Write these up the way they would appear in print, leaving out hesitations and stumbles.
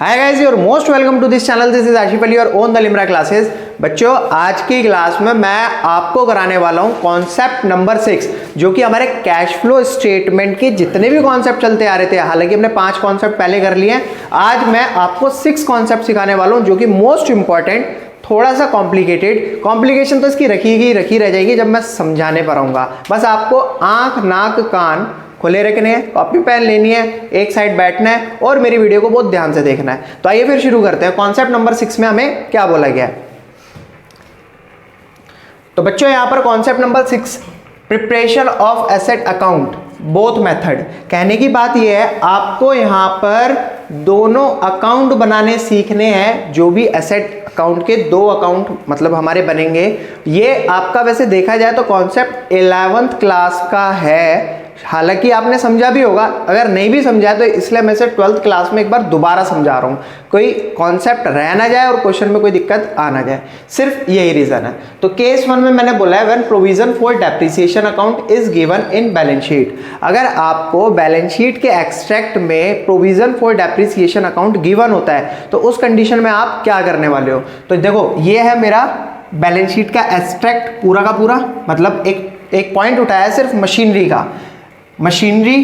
Hi guys, your most welcome to this channel. This is Ashif Ali और on the Limra classes. बच्चों, आज की class में मैं आपको कराने वाला हूं कॉन्सेप्ट नंबर 6, जो कि हमारे कैश फ्लो स्टेटमेंट के जितने भी कॉन्सेप्ट चलते आ रहे थे, हालांकि हमने 5 कॉन्सेप्ट पहले कर लिए हैं। आज मैं आपको 6 कॉन्सेप्ट सिखाने वाला हूं, जो कि मोस्ट इंपॉर्टेंट, थोड़ा सा कॉम्प्लिकेशन तो इसकी रखी रह जाएगी जब मैं समझाने पर आऊंगा। बस आपको आंख नाक कान खुले रखने हैं, कॉपी पेन लेनी है, एक साइड बैठना है और मेरी वीडियो को बहुत ध्यान से देखना है। तो आइए फिर शुरू करते हैं। कॉन्सेप्ट नंबर 6 में हमें क्या बोला गया है। तो बच्चों, यहां पर concept number 6, preparation of asset account both method. कहने की बात यह है, आपको यहां पर दोनों अकाउंट बनाने सीखने हैं। जो भी एसेट अकाउंट के 2 अकाउंट मतलब हमारे बनेंगे। ये आपका वैसे देखा जाए तो कॉन्सेप्ट 11th क्लास का है, हालांकि आपने समझा भी होगा। अगर नहीं भी समझा तो इसलिए मैं से 12th क्लास में एक बार दोबारा समझा रहा हूं, कोई कॉन्सेप्ट रह ना जाए और क्वेश्चन में कोई दिक्कत आ ना जाए, सिर्फ यही रीजन है। तो केस 1 में मैंने बोला है, when provision for depreciation account is given in balance sheet. अगर आपको बैलेंस शीट के एक्सट्रैक्ट में provision for depreciation account given होता है तो उस कंडीशन में आप क्या करने वाले हो। तो देखो, ये है मेरा बैलेंस शीट का एक्सट्रैक्ट पूरा का पूरा, मतलब एक पॉइंट उठाया सिर्फ मशीनरी का। मशीनरी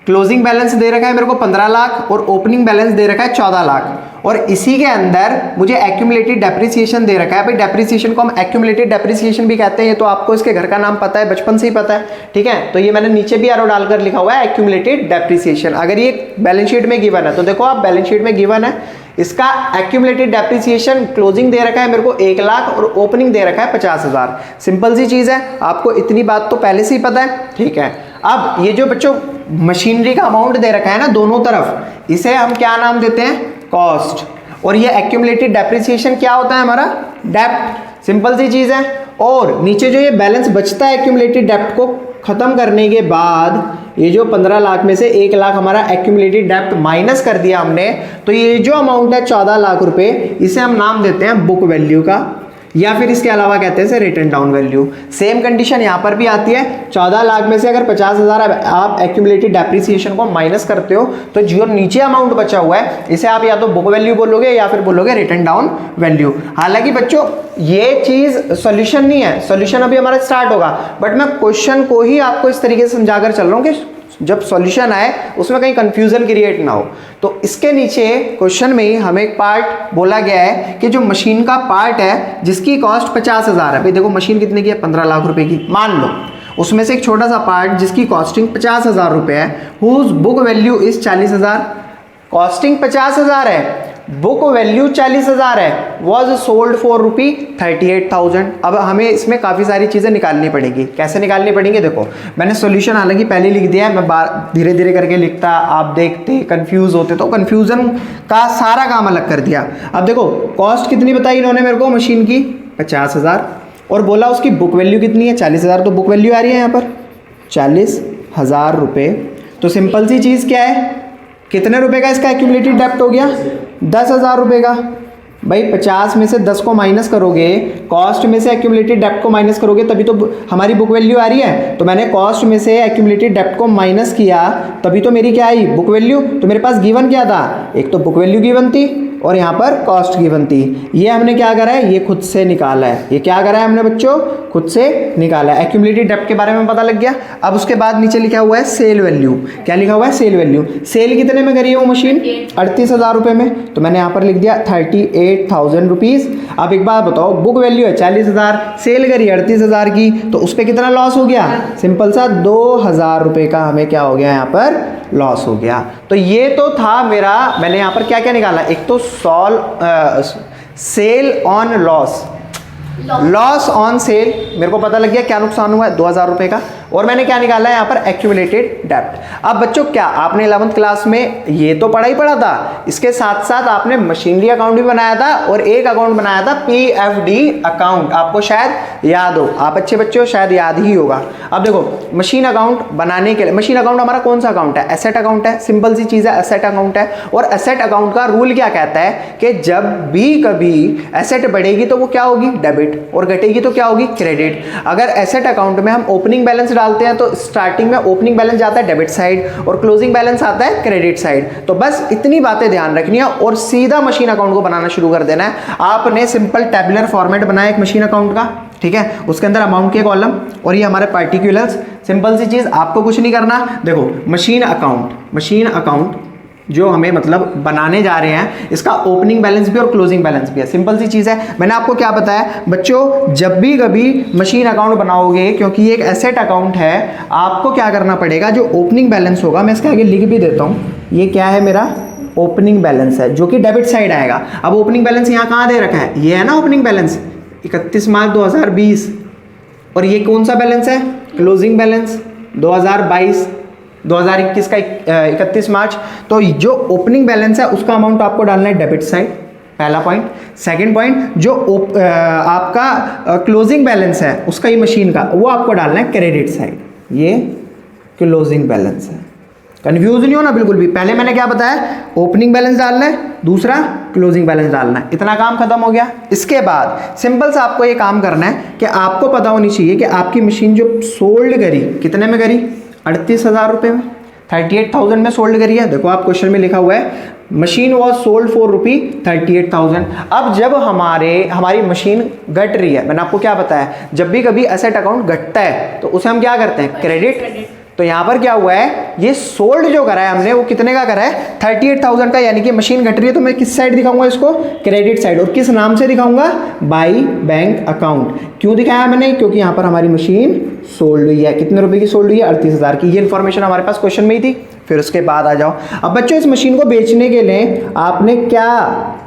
क्लोजिंग बैलेंस दे रखा है मेरे को 15 लाख और ओपनिंग बैलेंस दे रखा है 14 लाख, और इसी के अंदर मुझे एक्यूमुलेटेड डेप्रिसिएशन दे रखा है। भाई डेप्रिसिएशन को हम एक्यूमुलेटेड डेप्रिसिएशन भी कहते हैं, ये तो आपको इसके घर का नाम पता है, बचपन से ही पता है, ठीक है। तो ये मैंने नीचे भी एरो डालकर लिखा हुआ है एक्यूमुलेटेड डेप्रिसिएशन। अगर ये बैलेंस शीट में गिवन है तो देखो आप, बैलेंस शीट में गिवन है, इसका एक्यूमुलेटेड डेप्रिसिएशन क्लोजिंग दे रखा है मेरे को 1 लाख और ओपनिंग दे रखा है 50,000। सिंपल सी चीज है, आपको इतनी बात तो पहले से ही पता है, ठीक है। अब ये जो बच्चों मशीनरी का अमाउंट दे रखा है ना दोनों तरफ, इसे हम क्या नाम देते हैं, कॉस्ट। और ये एक्यूमुलेटेड डेप्रिसिएशन क्या होता है हमारा, डेप्ट। सिंपल सी चीज है। और नीचे जो ये बैलेंस बचता है एक्यूमुलेटेड डेप्ट को खत्म करने के बाद, ये जो 15 लाख में से 1 लाख हमारा एक्यूमुलेटेड डेप्ट माइनस कर दिया हमने, तो ये जो अमाउंट है 14 लाख रुपए, इसे हम नाम देते हैं बुक वैल्यू का, या फिर इसके अलावा कहते हैं return down value. Same condition यहाँ पर भी आती है। 14 लाख में से अगर 50,000 आप एक्यूमुलेटेड डेप्रिसिएशन को माइनस करते हो तो जो नीचे अमाउंट बचा हुआ है इसे आप या तो बुक वैल्यू बोलोगे या फिर बोलोगे रिटर्न डाउन वैल्यू। हालांकि बच्चों ये चीज सॉल्यूशन नहीं है, सॉल्यूशन अभी हमारा स्टार्ट होगा, बट मैं क्वेश्चन को ही आपको इस तरीके से समझाकर चल रहा हूँ कि जब सॉल्यूशन आए उसमें कहीं कंफ्यूजन क्रिएट ना हो। तो इसके नीचे क्वेश्चन में ही हमें एक पार्ट बोला गया है कि जो मशीन का पार्ट है जिसकी कॉस्ट 50,000 है। भाई देखो, मशीन कितने की है, 15 लाख रुपए की मान लो, उसमें से एक छोटा सा पार्ट जिसकी कॉस्टिंग 50,000 रुपए है, whose book value is 40,000। Costing 50,000 है, बुक वैल्यू 40,000 है, वॉज सोल्ड फॉर ₹38,000। अब हमें इसमें काफ़ी सारी चीज़ें निकालनी पड़ेगी। कैसे निकालनी पड़ेंगी, देखो मैंने सॉल्यूशन हालांकि पहले लिख दिया है, मैं धीरे धीरे करके लिखता, आप देखते कंफ्यूज होते, तो कंफ्यूजन का सारा काम अलग कर दिया। अब देखो, कॉस्ट कितनी बताई इन्होंने मेरे को मशीन की, 50,000, और बोला उसकी बुक वैल्यू कितनी है, 40,000। तो बुक वैल्यू आ रही है यहाँ पर 40,000 रुपये। तो सिंपल सी चीज़ क्या है, कितने रुपए का इसका एक्यूमुलेटेड डेप्ट हो गया, 10,000 रुपए का। भाई 50 में से 10 को माइनस करोगे, कॉस्ट में से एक्यूमुलेटेड डेप्ट को माइनस करोगे, तभी तो हमारी बुक वैल्यू आ रही है। तो मैंने कॉस्ट में से एक्यूमुलेटेड डेप्ट को माइनस किया, तभी तो मेरी क्या आई, बुक वैल्यू। तो मेरे पास गिवन क्या था, एक तो बुक वैल्यू गिवन थी और यहाँ पर कॉस्ट गिवन थी। ये हमने क्या करा है, ये खुद से निकाला है। ये क्या करा है हमने बच्चों, खुद से निकाला है। एक्यूमुलेटेड डेप्ट के बारे में पता लग गया। अब उसके बाद नीचे लिखा हुआ है सेल वैल्यू। क्या लिखा हुआ है, सेल वैल्यू। सेल कितने में करी है वो मशीन, 38,000 रुपये में, तो मैंने यहाँ पर लिख दिया 38,000 रुपीज़। अब एक बात बताओ, बुक वैल्यू है 40,000, सेल करी 38,000 की, तो उस पर कितना लॉस हो गया, सिंपल सा 2,000 रुपये का हमें क्या हो गया यहाँ पर, लॉस हो गया। तो ये तो था मेरा, मैंने यहाँ पर क्या क्या निकाला, एक तो sale on loss on sale, मेरे को पता लग गया क्या नुकसान हुआ है, 2,000 रुपये का। और मैंने क्या निकाला है यहाँ पर, एक्यूमुलेटेड डेप्ट। अब बच्चों, क्या आपने 11th क्लास में ये तो पढ़ा था, इसके साथ साथ आपने मशीनरी अकाउंट भी बनाया था और एक अकाउंट बनाया था PFD अकाउंट, आपको शायद याद हो, आप अच्छे बच्चे हो, शायद याद ही होगा। अब देखो, मशीन अकाउंट बनाने के लिए, मशीन अकाउंट हमारा कौन सा अकाउंट है, एसेट अकाउंट है। सिंपल सी चीज है, एसेट अकाउंट है। और एसेट अकाउंट का रूल क्या कहता है कि जब भी कभी एसेट बढ़ेगी तो वो क्या होगी, डेबिट, और घटेगी तो क्या होगी, क्रेडिट। अगर एसेट अकाउंट में हम ओपनिंग बैलेंस डालते हैं तो स्टार्टिंग में ओपनिंग बैलेंस जाता है डेबिट साइड और क्लोजिंग बैलेंस आता है क्रेडिट साइड। तो बस इतनी बातें ध्यान रखनी है और सीधा मशीन अकाउंट को बनाना शुरू कर देना है। आपने सिंपल टैबुलर फॉर्मेट बनाया एक मशीन अकाउंट का, ठीक है, उसके अंदर अमाउंट के कॉलम और ये हमारे पार्टिकुलर्स, सिंपल सी चीज, आपको कुछ नहीं करना। देखो मशीन अकाउंट जो हमें मतलब बनाने जा रहे हैं, इसका ओपनिंग बैलेंस भी और क्लोजिंग बैलेंस भी है। सिंपल सी चीज़ है। मैंने आपको क्या बताया बच्चों, जब भी कभी मशीन अकाउंट बनाओगे, क्योंकि ये एक एसेट अकाउंट है, आपको क्या करना पड़ेगा, जो ओपनिंग बैलेंस होगा, मैं इसके आगे लिख भी देता हूँ, ये क्या है मेरा ओपनिंग बैलेंस है, जो कि डेबिट साइड आएगा। अब ओपनिंग बैलेंस यहाँ कहाँ दे रखा है, ये है ना ओपनिंग बैलेंस 31 मार्च 2020, और ये कौन सा बैलेंस है, क्लोजिंग बैलेंस 2021 का 31 मार्च। तो जो ओपनिंग बैलेंस है उसका अमाउंट आपको डालना है डेबिट साइड, पहला पॉइंट। सेकंड पॉइंट, जो आपका क्लोजिंग बैलेंस है उसका ही मशीन का, वो आपको डालना है क्रेडिट साइड, ये क्लोजिंग बैलेंस है। कंफ्यूज नहीं होना बिल्कुल भी। पहले मैंने क्या बताया, ओपनिंग बैलेंस डालना है, दूसरा क्लोजिंग बैलेंस डालना है, इतना काम खत्म हो गया। इसके बाद सिंपल सा आपको ये काम करना है कि आपको पता होनी चाहिए कि आपकी मशीन जो सोल्ड करी, कितने में करी, 38,000 रुपये में, 38,000 में सोल्ड करी है। देखो आप क्वेश्चन में लिखा हुआ है मशीन वॉज सोल्ड फॉर ₹38,000। अब जब हमारी मशीन घट रही है, मैंने आपको क्या बताया, जब भी कभी एसेट अकाउंट घटता है तो उसे हम क्या करते हैं, क्रेडिट। तो यहाँ पर क्या हुआ है, ये सोल्ड जो करा है हमने वो कितने का करा है, 38,000 का, यानी कि मशीन घट रही है तो मैं किस साइड दिखाऊंगा इसको, क्रेडिट साइड। और किस नाम से दिखाऊंगा, बाई बैंक अकाउंट। क्यों दिखाया मैंने, क्योंकि यहाँ पर हमारी मशीन सोल्ड हुई है। कितने रुपए की सोल्ड हुई है, 38,000 की। ये इन्फॉर्मेशन हमारे पास क्वेश्चन में ही थी। फिर उसके बाद आ जाओ, अब बच्चों इस मशीन को बेचने के लिए आपने क्या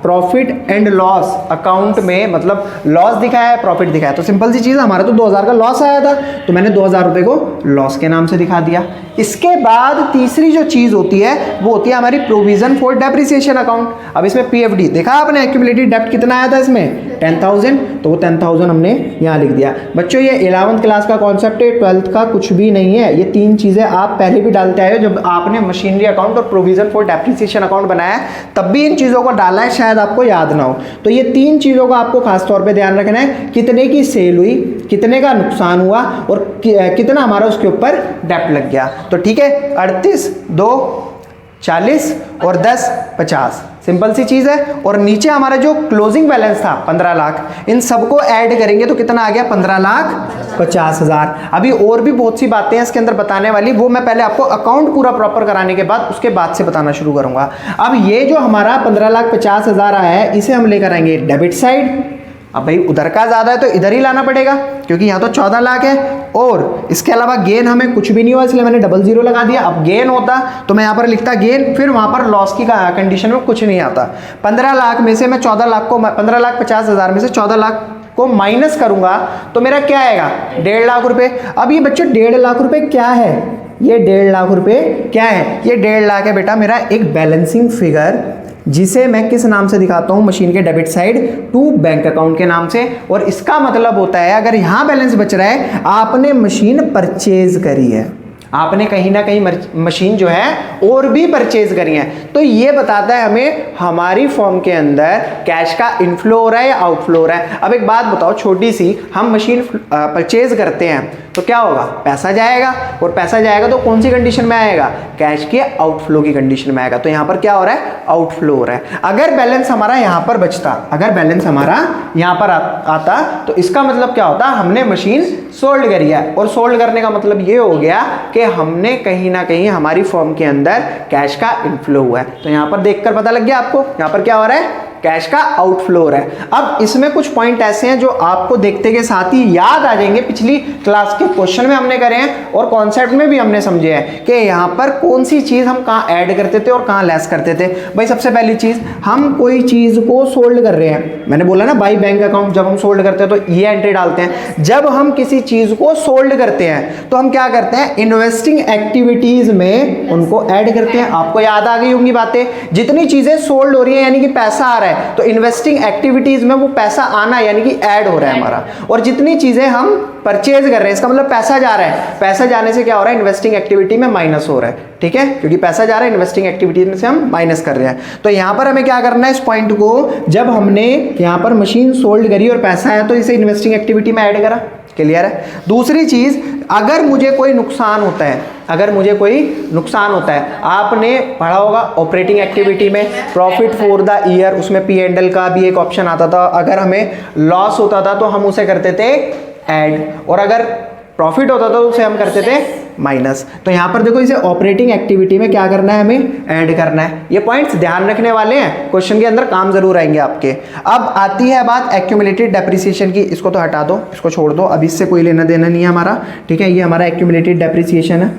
प्रॉफिट एंड लॉस अकाउंट में मतलब लॉस दिखाया है, प्रॉफिट दिखाया। तो सिंपल सी चीज़, हमारा तो 2,000 का लॉस आया था तो मैंने 2,000 रुपये को लॉस के नाम से दिखा दिया। इसके बाद तीसरी जो चीज़ होती है वो होती है हमारी प्रोविजन फॉर डेप्रिसिएशन अकाउंट। अब इसमें पीएफडी देखा आपने, एक्यूमुलेटेड डेप्ट कितना आया था इसमें, 10,000, तो वो 10,000 हमने यहाँ लिख दिया। बच्चों ये 11th क्लास का कॉन्सेप्ट है, 12th का कुछ भी नहीं है। ये तीन चीज़ें आप पहले भी डालते आए हो, जब आपने मशीनरी अकाउंट और प्रोविजन फॉर डेप्रिसिएशन अकाउंट बनाया तब भी इन चीज़ों को डाला है, शायद आपको याद ना हो। तो ये तीन चीज़ों का आपको खास तौर पे ध्यान रखना है, कितने की सेल हुई, कितने का नुकसान हुआ और कितना हमारा उसके ऊपर डेप्ट लग गया। तो ठीक है, 38, 2, 40 और 10, 50, सिंपल सी चीज़ है। और नीचे हमारा जो क्लोजिंग बैलेंस था 15 लाख, इन सबको ऐड करेंगे तो कितना आ गया, 15,50,000। अभी और भी बहुत सी बातें हैं इसके अंदर बताने वाली, वो मैं पहले आपको अकाउंट पूरा प्रॉपर कराने के बाद उसके बाद से बताना शुरू करूंगा। अब ये जो हमारा 15,50,000 आया है, इसे हम लेकर आएंगे डेबिट साइड। अब भाई उधर का ज़्यादा है तो इधर ही लाना पड़ेगा, क्योंकि यहाँ तो 14 लाख है। और इसके अलावा गेन हमें कुछ भी नहीं हुआ, इसलिए मैंने 00 लगा दिया। अब गेन होता तो मैं यहाँ पर लिखता गेन, फिर वहाँ पर लॉस की कंडीशन में कुछ नहीं आता। 15 लाख में से मैं 14 लाख को, 15,50,000 में से 14 लाख को माइनस करूंगा तो मेरा क्या आएगा, 1.5 लाख रुपए। अब ये बच्चों 1.5 लाख रुपए क्या है, ये 1.5 लाख रुपए क्या है, ये 1.5 लाख है बेटा मेरा एक बैलेंसिंग फिगर, जिसे मैं किस नाम से दिखाता हूं, मशीन के debit side to bank account के नाम से। और इसका मतलब होता है अगर यहां बैलेंस बच रहा है, आपने मशीन परचेज करी है, आपने कहीं ना कहीं मशीन जो है और भी परचेज करी है, तो ये बताता है हमें हमारी फॉर्म के अंदर कैश का इनफ्लो हो रहा है या आउटफ्लो हो रहा है। अब एक बात बताओ छोटी सी, हम मशीन परचेज करते हैं तो क्या होगा, पैसा जाएगा, और पैसा जाएगा तो कौन सी कंडीशन में आएगा, कैश के आउटफ्लो की कंडीशन में आएगा। तो यहां पर क्या हो रहा है, आउटफ्लो हो रहा है। अगर बैलेंस हमारा यहां पर बचता, अगर बैलेंस हमारा यहां पर आता तो इसका मतलब क्या होता, हमने मशीन सोल्ड करी है। और सोल्ड करने का मतलब ये हो गया कि हमने कहीं ना कहीं हमारी फर्म के अंदर कैश का इनफ्लो हुआ है। तो यहां पर देखकर पता लग गया आपको, यहां पर क्या हो रहा है, कैश का आउटफ्लो हो रहा है। अब इसमें कुछ पॉइंट ऐसे हैं जो आपको देखते के साथ ही याद आ जाएंगे, पिछली क्लास के क्वेश्चन में हमने करे हैं और कॉन्सेप्ट में भी हमने समझे हैं कि यहाँ पर कौन सी चीज़ हम कहाँ ऐड करते थे और कहाँ लेस करते थे। भाई सबसे पहली चीज़, हम कोई चीज़ को सोल्ड कर रहे हैं, मैंने बोला ना बाई बैंक अकाउंट, जब हम सोल्ड करते हैं तो ये एंट्री डालते हैं। जब हम किसी चीज़ को सोल्ड करते हैं तो हम क्या करते हैं, इन्वेस्टिंग एक्टिविटीज़ में उनको ऐड करते हैं। आपको याद आ गई होंगी बातें, जितनी चीज़ें सोल्ड हो रही है यानी कि पैसा आ रहा है, तो इन्वेस्टिंग एक्टिविटीज में वो पैसा आना यानी कि ऐड हो रहा है हमारा। और जितनी चीजें हम परचेज कर रहे हैं, इसका मतलब पैसा जा रहा है, पैसा जाने से क्या हो रहा है, इन्वेस्टिंग एक्टिविटी में माइनस हो रहा है। ठीक है, क्योंकि पैसा जा रहा है, इन्वेस्टिंग एक्टिविटी में से हम माइनस कर रहे हैं। तो यहां पर हमें क्या करना है, इस पॉइंट को, जब हमने यहां पर मशीन सोल्ड करी और पैसा आया तो इसे इन्वेस्टिंग एक्टिविटी में ऐड करा, क्लियर है। दूसरी चीज, अगर मुझे कोई नुकसान होता है, अगर मुझे कोई नुकसान होता है, आपने पढ़ा होगा ऑपरेटिंग एक्टिविटी में प्रॉफिट फॉर द ईयर, उसमें पी एंड एल का भी एक ऑप्शन आता था। अगर हमें लॉस होता था तो हम उसे करते थे ऐड, और अगर प्रॉफिट होता था तो उसे हम करते थे माइनस। तो यहां पर देखो, इसे ऑपरेटिंग एक्टिविटी में क्या करना है, हमें ऐड करना है। ये पॉइंट्स ध्यान रखने वाले हैं, क्वेश्चन के अंदर काम जरूर आएंगे आपके। अब आती है बात एक्यूमुलेटेड डेप्रिसिएशन की, इसको तो हटा दो, इसको छोड़ दो, अभी इससे कोई लेना देना नहीं है हमारा, ठीक है। ये हमारा एक्यूमुलेटेड डेप्रिसिएशन है,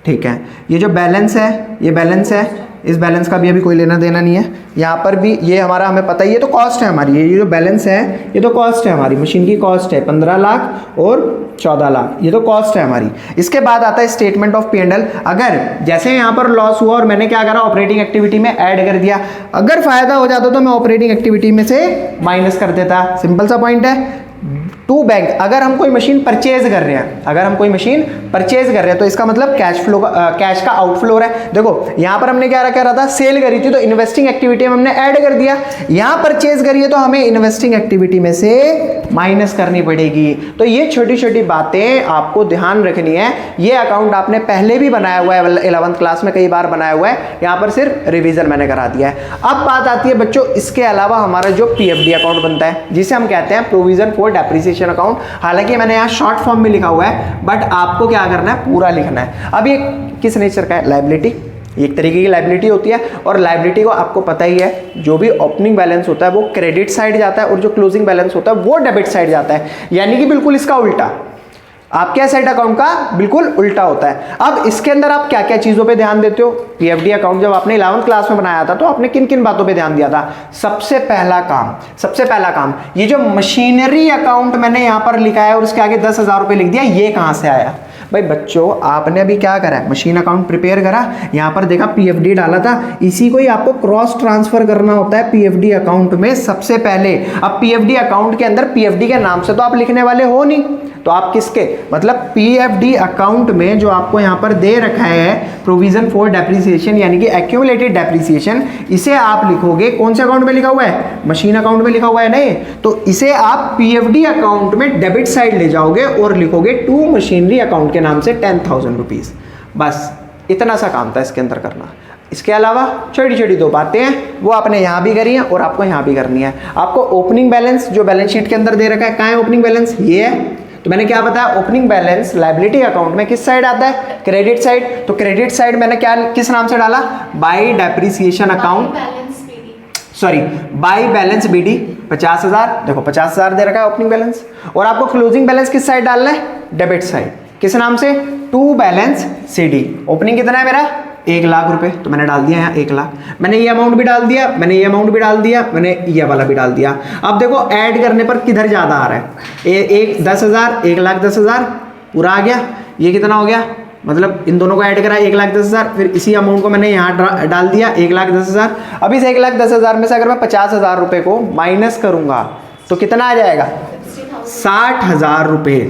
ठीक है। ये जो बैलेंस है, ये बैलेंस है, इस बैलेंस का भी अभी कोई लेना देना नहीं है। यहाँ पर भी ये हमारा, हमें पता ही, ये तो कॉस्ट है हमारी, ये जो बैलेंस है ये तो कॉस्ट है हमारी, मशीन की कॉस्ट है 15 लाख और 14 लाख, ये तो कॉस्ट है हमारी। इसके बाद आता है स्टेटमेंट ऑफ P&L। अगर जैसे यहाँ पर लॉस हुआ और मैंने क्या करा, ऑपरेटिंग एक्टिविटी में ऐड कर दिया, अगर फायदा हो जाता तो मैं ऑपरेटिंग एक्टिविटी में से माइनस कर देता। सिंपल सा पॉइंट है। टू बैंक, अगर हम कोई मशीन परचेज कर रहे हैं, अगर हम कोई मशीन परचेज कर रहे हैं तो इसका मतलब कैश फ्लो, कैश का आउटफ्लो हो रहा है। देखो यहां पर हमने क्या रखा था, सेल करी थी तो इन्वेस्टिंग एक्टिविटी में हमने ऐड कर दिया, यहां परचेज करिए तो हमें इन्वेस्टिंग एक्टिविटी में से माइनस करनी पड़ेगी। तो ये छोटी छोटी बातें आपको ध्यान रखनी है। ये अकाउंट आपने पहले भी बनाया हुआ है, 11th क्लास में कई बार बनाया हुआ है, यहां पर सिर्फ रिवीजन मैंने करा दिया है। अब बात आती है बच्चों, इसके अलावा हमारा जो PFD अकाउंट बनता है, जिसे हम कहते हैं प्रोविजन फॉर डेप्रिसिएशन अकाउंट। हालांकि मैंने यहाँ शॉर्ट फॉर्म में लिखा हुआ है, बट आपको क्या करना है, पूरा लिखना है। अब ये किस नेचर का है, लायबिलिटी, एक तरीके की लायबिलिटी होती है, और लायबिलिटी को आपको पता ही है, जो भी ओपनिंग बैलेंस होता है वो क्रेडिट साइड जाता है और जो क्लोजिंग बैलेंस होता है वो डेबिट साइड जाता है, यानी कि बिल्कुल इसका उल्टा, आपके एसेट अकाउंट का बिल्कुल उल्टा होता है। अब इसके अंदर आप क्या क्या चीजों पे ध्यान देते हो, PFD अकाउंट जब आपने 11th क्लास में बनाया था तो आपने किन किन बातों पे ध्यान दिया था। सबसे पहला काम, ये जो मशीनरी अकाउंट मैंने यहां पर लिखा है और उसके आगे 10,000 रुपए लिख दिया, ये कहां से आया भाई बच्चों। आपने अभी क्या करा, मशीन अकाउंट प्रिपेयर करा, यहां पर देखा PFD डाला था, इसी को ही आपको क्रॉस ट्रांसफर करना होता है PFD अकाउंट में सबसे पहले। अब PFD अकाउंट के अंदर PFD के नाम से तो आप लिखने वाले हो नहीं, तो आप किसके, मतलब PFD अकाउंट में जो आपको यहां पर दे रखा है प्रोविजन फॉर डेप्रिसिएशन यानी कि एक्यूमुलेटेड डेप्रिसिएशन, इसे आप लिखोगे कौन से अकाउंट में लिखा हुआ है, मशीन अकाउंट में लिखा हुआ है नहीं, तो इसे आप PFD अकाउंट में डेबिट साइड ले जाओगे और लिखोगे टू मशीनरी अकाउंट के नाम से 10,000 रुपीज। बस इतना सा काम था इसके अंदर करना। इसके अलावा छोटी छोटी दो बातें हैं, वो आपने यहाँ भी करी है और आपको यहाँ भी करनी है। आपको ओपनिंग बैलेंस जो बैलेंस शीट के अंदर दे रखा है, कहाँ है ओपनिंग बैलेंस, ये है। तो मैंने क्या बताया, ओपनिंग बैलेंस लायबिलिटी अकाउंट में किस साइड आता है, क्रेडिट साइड। तो क्रेडिट साइड मैंने क्या, किस नाम से डाला, bye depreciation account, sorry by balance BD 50,000। देखो 50,000 दे रखा है ओपनिंग बैलेंस, और आपको क्लोजिंग बैलेंस किस साइड डालना है, डेबिट साइड। किस नाम से, टू बैलेंस CD। ओपनिंग कितना है मेरा, 1 लाख रुपए, तो मैंने डाल दिया यहाँ 1 लाख। मैंने ये अमाउंट भी डाल दिया, मैंने ये अमाउंट भी डाल दिया, मैंने ये वाला भी डाल दिया। अब देखो ऐड करने पर किधर ज्यादा आ रहा है, 10,000, 1,10,000 पूरा आ गया। ये कितना हो गया, मतलब इन दोनों को ऐड करा 1,10,000, फिर इसी अमाउंट को मैंने यहाँ डाल दिया 1,10,000। अब इस 1,10,000 में से अगर मैं 50,000 रुपए को माइनस करूंगा तो कितना आ जाएगा, 60,000 रुपए।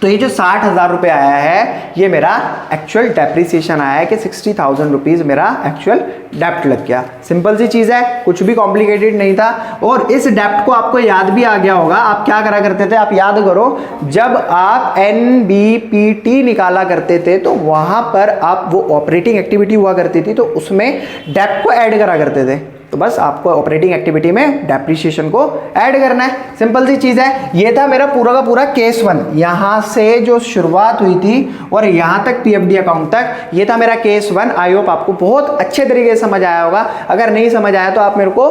तो ये जो 60,000 रुपए आया है, ये मेरा एक्चुअल डेप्रिसिएशन आया है कि 60,000 रुपीज मेरा एक्चुअल डेप्ट लग गया। सिंपल सी चीज है, कुछ भी कॉम्प्लिकेटेड नहीं था। और इस डेप्ट को आपको याद भी आ गया होगा, आप क्या करा करते थे, आप याद करो, जब आप NBPT निकाला करते थे तो वहां पर आप वो ऑपरेटिंग एक्टिविटी हुआ करती थी, तो उसमें डेप्ट को ऐड करा करते थे। तो बस आपको ऑपरेटिंग एक्टिविटी में डेप्रिसिएशन को ऐड करना है, सिंपल सी चीज है। ये था मेरा पूरा का पूरा केस 1, यहां से जो शुरुआत हुई थी और यहां तक PFD अकाउंट तक, ये था मेरा केस 1। आई होप आपको बहुत अच्छे तरीके से समझ आया होगा। अगर नहीं समझ आया तो आप मेरे को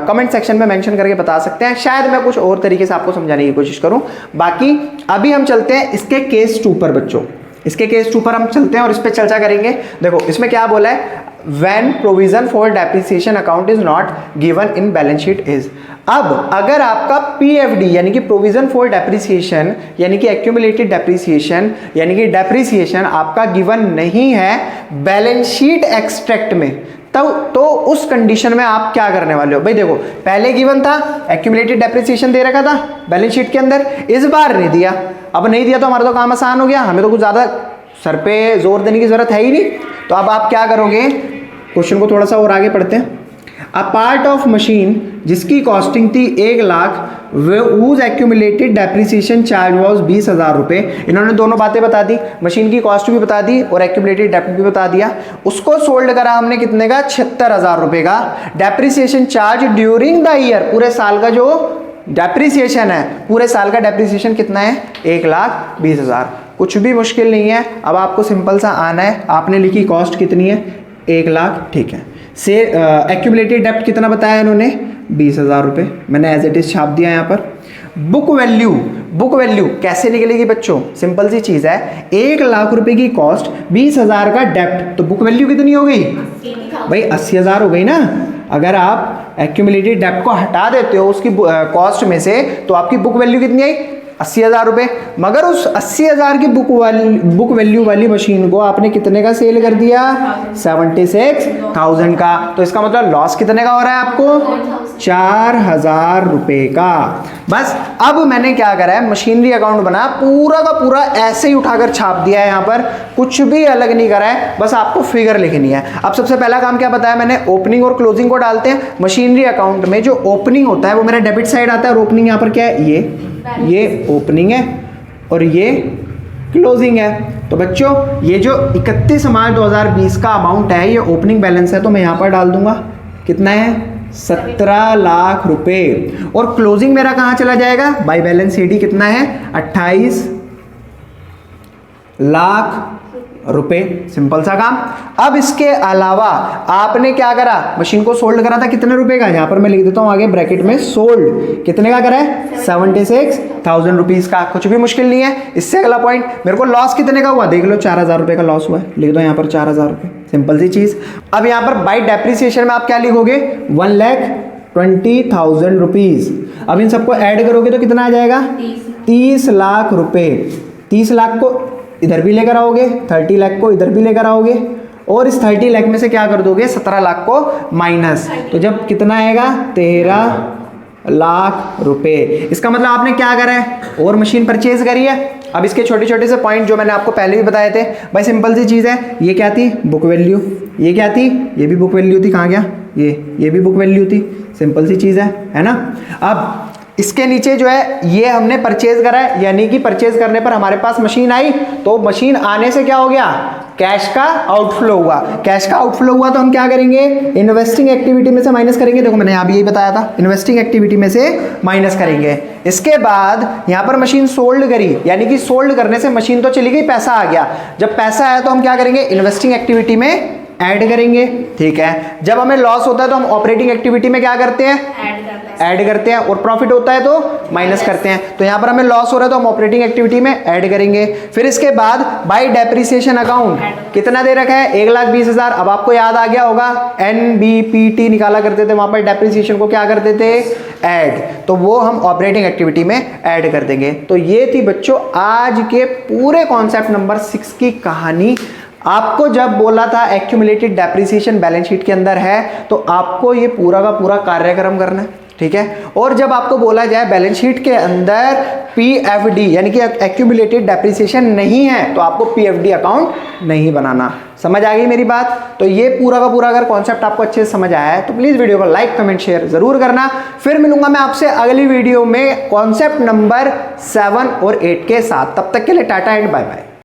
कमेंट सेक्शन में मेंशन करके बता सकते हैं, शायद मैं कुछ और तरीके से आपको समझाने की कोशिश करूं। बाकी अभी हम चलते हैं इसके केस 2 पर बच्चों, इसके केस 2 पर हम चलते हैं और इस पर चर्चा करेंगे। देखो इसमें क्या बोला है, when provision for depreciation account is not given in balance sheet is। अब अगर आपका PFD यानी कि प्रोविजन फॉर डेप्रिसिएशन यानी कि एक्यूमुलेटेड डेप्रिसिएशन यानी कि डेप्रिसिएशन आपका गिवन नहीं है बैलेंस शीट एक्सट्रैक्ट में, तो उस कंडीशन में आप क्या करने वाले हो भाई। देखो पहले गिवन था, एक्यूमुलेटेड डेप्रिसिएशन दे रखा था बैलेंस शीट के अंदर, इस बार नहीं दिया। अब नहीं दिया तो हमारा तो काम आसान हो गया, हमें तो कुछ ज्यादा सर पे जोर देने की जरूरत है ही नहीं। तो अब आप क्या करोगे, क्वेश्चन को थोड़ा सा और आगे पढ़ते हैं। अ पार्ट ऑफ मशीन जिसकी कॉस्टिंग थी 1 lakh, whose accumulated depreciation charge was 20,000 रुपये। इन्होंने दोनों बातें बता दी, मशीन की कॉस्ट भी बता दी और एक्यूमुलेटेड डेप्ट भी बता दिया। उसको सोल्ड करा हमने कितने का, 76,000 रुपये का। Depreciation charge during the year, पूरे साल का जो डेप्रिसिएशन है, पूरे साल का डेप्रिसिएशन कितना है, 1,20,000। कुछ भी मुश्किल नहीं है, अब आपको सिंपल सा आना है। आपने लिखी कॉस्ट कितनी है, 1 लाख, ठीक है। से एक्यूमुलेटेड डेप्ट कितना बताया इन्होंने, 20,000 रुपये, मैंने एज इट इज छाप दिया यहाँ पर। बुक वैल्यू, बुक वैल्यू कैसे निकलेगी बच्चों, सिंपल सी चीज़ है, 1 लाख रुपए की कॉस्ट, 20,000 का डेप्ट, तो बुक वैल्यू कितनी हो गई भाई, 80,000 हो गई ना। अगर आप एक्यूमुलेटेड डेप्ट को हटा देते हो उसकी कॉस्ट में से, तो आपकी बुक वैल्यू कितनी आई, 80,000 रुपये। मगर उस 80,000 की बुक वैल्यू वाली मशीन को आपने कितने का सेल कर दिया, 76,000 का। तो इसका मतलब लॉस कितने का हो रहा है आपको, 4,000 रुपये का। बस अब मैंने क्या करा है, मशीनरी अकाउंट बना, पूरा का पूरा ऐसे ही उठाकर छाप दिया है यहाँ पर, कुछ भी अलग नहीं करा है, बस आपको फिगर लिखनी है। अब सबसे पहला काम क्या बताया मैंने, ओपनिंग और क्लोजिंग को डालते हैं। मशीनरी अकाउंट में जो ओपनिंग होता है वो मेरा डेबिट साइड आता है, और ओपनिंग यहाँ पर क्या है, ये ओपनिंग है और ये क्लोजिंग है। तो बच्चों ये जो 31 मार्च 2020 का अमाउंट है, ये ओपनिंग बैलेंस है, तो मैं यहाँ पर डाल दूंगा कितना है, 17 लाख रुपए। और क्लोजिंग मेरा कहाँ चला जाएगा, बाय बैलेंस शीट ही कितना है, 28 लाख रुपए। सिंपल सा काम। अब इसके अलावा आपने क्या करा, मशीन को सोल्ड करा था कितने रुपए का, यहां पर मैं लिख देता हूं आगे ब्रैकेट में, सोल्ड कितने का करा है, 76,000 रुपीज का। कुछ भी मुश्किल नहीं है। इससे अगला पॉइंट, मेरे को लॉस कितने का हुआ, देख लो 4,000 रुपए का लॉस हुआ है, लिख दो यहां पर 4,000 रुपए, सिंपल सी चीज। अब यहां पर बाय डेप्रिसिएशन में आप क्या लिखोगे, 1,20,000 रुपीज। अब इन सबको ऐड करोगे तो कितना आ जाएगा, 30 लाख रुपए। 30 लाख को इधर भी लेकर आओगे, 30 लाख को इधर भी लेकर आओगे, और इस 30 लाख में से क्या कर दोगे, 17 लाख को माइनस, तो जब कितना आएगा, 13 लाख रुपए। इसका मतलब आपने क्या करा है, और मशीन परचेज करी है। अब इसके छोटे छोटे से पॉइंट जो मैंने आपको पहले भी बताए थे भाई, सिंपल सी चीज़ है। ये क्या थी, बुक वैल्यू, ये क्या थी, ये भी बुक वैल्यू थी, कहाँ गया ये भी बुक वैल्यू थी, सिंपल सी चीज़ है ना। अब इसके नीचे जो है ये हमने परचेज करा है, यानी कि परचेज करने पर हमारे पास मशीन आई, तो मशीन आने से क्या हो गया, कैश का आउटफ्लो हुआ। कैश का आउटफ्लो हुआ तो हम क्या करेंगे, इन्वेस्टिंग एक्टिविटी में से माइनस करेंगे। देखो मैंने यहाँ भी यही बताया था, इन्वेस्टिंग एक्टिविटी में से माइनस करेंगे। इसके बाद यहाँ पर मशीन सोल्ड करी, यानी कि सोल्ड करने से मशीन तो चली गई, पैसा आ गया। जब पैसा आया तो हम क्या करेंगे, इन्वेस्टिंग एक्टिविटी में ऐड करेंगे, ठीक है। जब हमें लॉस होता है तो हम ऑपरेटिंग एक्टिविटी में क्या करते हैं, ऐड करते हैं, और प्रॉफिट होता है तो माइनस करते हैं। तो यहां पर हमें लॉस हो रहा है तो हम ऑपरेटिंग एक्टिविटी में ऐड करेंगे। फिर इसके बाद बाय डेप्रिसिएशन अकाउंट कितना दे रखा है, 1,20,000। अब आपको याद आ गया होगा, NBPT निकाला करते थे, वहां पर डेप्रिसिएशन को क्या करते थे, ऐड, तो वो हम ऑपरेटिंग एक्टिविटी में ऐड कर देंगे। तो ये थी बच्चों आज के पूरे कॉन्सेप्ट नंबर 6 की कहानी। आपको जब बोला था एक्यूमुलेटेड डेप्रिसिएशन बैलेंस शीट के अंदर है, तो आपको ये पूरा का पूरा कार्यक्रम करना है, ठीक है। और जब आपको बोला जाए बैलेंस शीट के अंदर PFD यानी कि एक्यूमुलेटेड डेप्रिसिएशन नहीं है, तो आपको PFD अकाउंट नहीं बनाना। समझ आ गई मेरी बात। तो ये पूरा का पूरा अगर कॉन्सेप्ट आपको अच्छे से समझ आया है तो प्लीज़ वीडियो को लाइक कमेंट शेयर जरूर करना। फिर मिलूंगा मैं आपसे अगली वीडियो में कॉन्सेप्ट नंबर 7 और 8 के साथ। तब तक के लिए टाटा एंड बाय बाय।